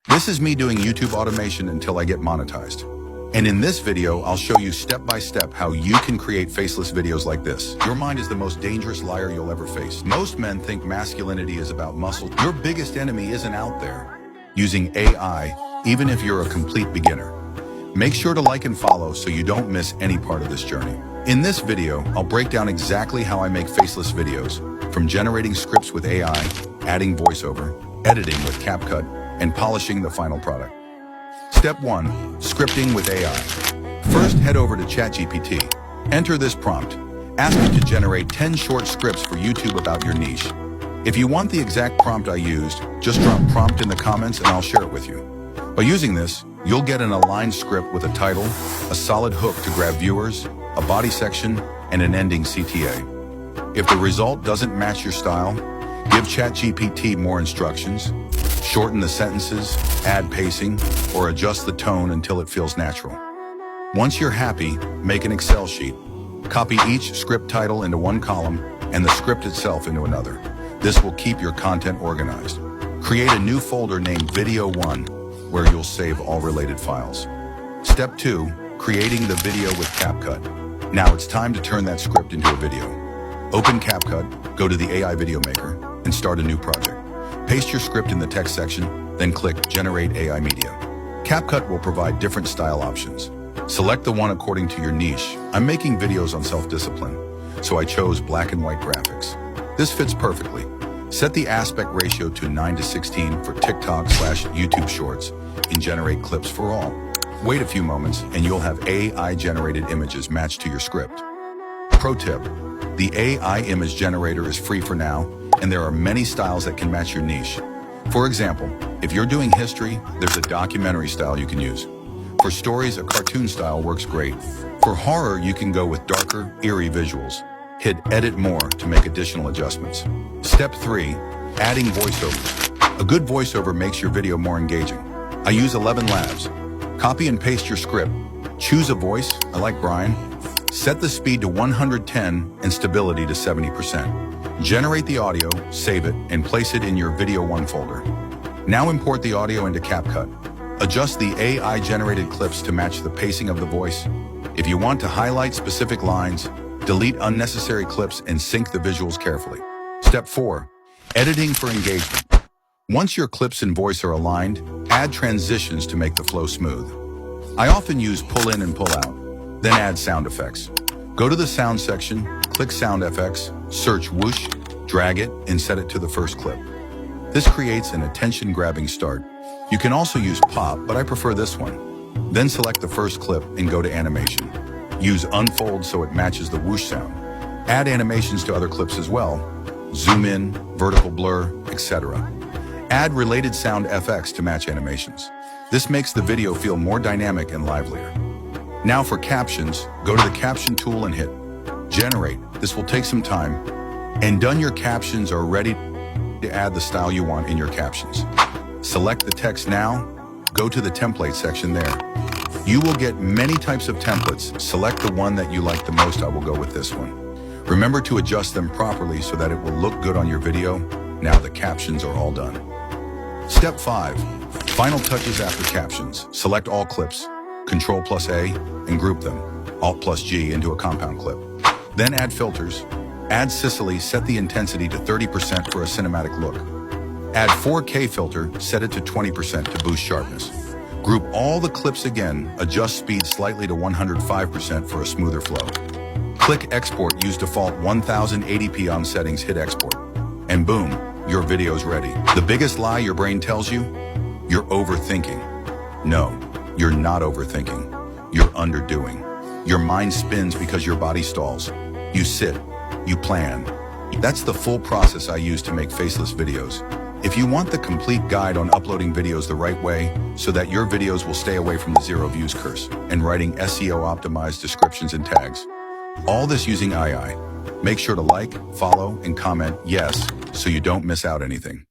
This is me doing YouTube automation until I get monetized. And in this video, I'll show you step by step how you can create faceless videos like this. Your mind is the most dangerous liar you'll ever face. Most men think masculinity is about muscle. Your biggest enemy isn't out there. Using AI, even if you're a complete beginner. Make sure to like and follow so you don't miss any part of this journey. In this video, I'll break down exactly how I make faceless videos, from generating scripts with AI, adding voiceover, editing with CapCut, and polishing the final product. Step 1. Scripting with AI. First, head over to ChatGPT. Enter this prompt. Ask it to generate 10 short scripts for YouTube about your niche. If you want the exact prompt I used, just drop prompt in the comments and I'll share it with you. By using this, you'll get an aligned script with a title, a solid hook to grab viewers, a body section, and an ending CTA. If the result doesn't match your style, give ChatGPT more instructions, shorten the sentences, add pacing, or adjust the tone until it feels natural. Once you're happy, make an Excel sheet. Copy each script title into one column and the script itself into another. This will keep your content organized. Create a new folder named Video 1, where you'll save all related files. Step 2, creating the video with CapCut. Now it's time to turn that script into a video. Open CapCut, go to the AI Video Maker, and start a new project. Paste your script in the text section, then click Generate AI Media. CapCut will provide different style options. Select the one according to your niche. I'm making videos on self-discipline, so I chose black and white graphics. This fits perfectly. Set the aspect ratio to 9:16 for TikTok/YouTube Shorts and generate clips for all. Wait a few moments and you'll have AI-generated images matched to your script. Pro tip, the AI image generator is free for now, and there are many styles that can match your niche. For example, if you're doing history, there's a documentary style you can use. For stories, a cartoon style works great. For horror, you can go with darker, eerie visuals. Hit Edit More to make additional adjustments. Step 3, adding voiceovers. A good voiceover makes your video more engaging. I use 11 Labs. Copy and paste your script. Choose a voice, I like Brian. Set the speed to 110 and stability to 70%. Generate the audio, save it, and place it in your Video 1 folder. Now import the audio into CapCut. Adjust the AI-generated clips to match the pacing of the voice. If you want to highlight specific lines, delete unnecessary clips and sync the visuals carefully. Step 4, editing for engagement. Once your clips and voice are aligned, add transitions to make the flow smooth. I often use pull in and pull out, then add sound effects. Go to the sound section, click Sound FX, search whoosh, drag it, and set it to the first clip. This creates an attention-grabbing start. You can also use pop, but I prefer this one. Then select the first clip and go to animation. Use unfold so it matches the whoosh sound. Add animations to other clips as well. Zoom in, vertical blur, etc. Add related sound FX to match animations. This makes the video feel more dynamic and livelier. Now for captions, go to the caption tool and hit Generate. This will take some time. And done, your captions are ready to add the style you want in your captions. Select the text now, go to the template section there. You will get many types of templates. Select the one that you like the most. I will go with this one. Remember to adjust them properly so that it will look good on your video. Now the captions are all done. Step 5, final touches after captions. Select all clips, Ctrl+A, and group them, Alt+G into a compound clip. Then add filters. Add Sicily, set the intensity to 30% for a cinematic look. Add 4K filter, set it to 20% to boost sharpness. Group all the clips again, adjust speed slightly to 105% for a smoother flow. Click Export, use default 1080p on settings, hit Export. And boom, your video's ready. The biggest lie your brain tells you? You're overthinking. No, you're not overthinking. You're underdoing. Your mind spins because your body stalls. You sit, you plan. That's the full process I use to make faceless videos. If you want the complete guide on uploading videos the right way so that your videos will stay away from the 0 views curse and writing SEO-optimized descriptions and tags, all this using AI, make sure to like, follow, and comment yes so you don't miss out anything.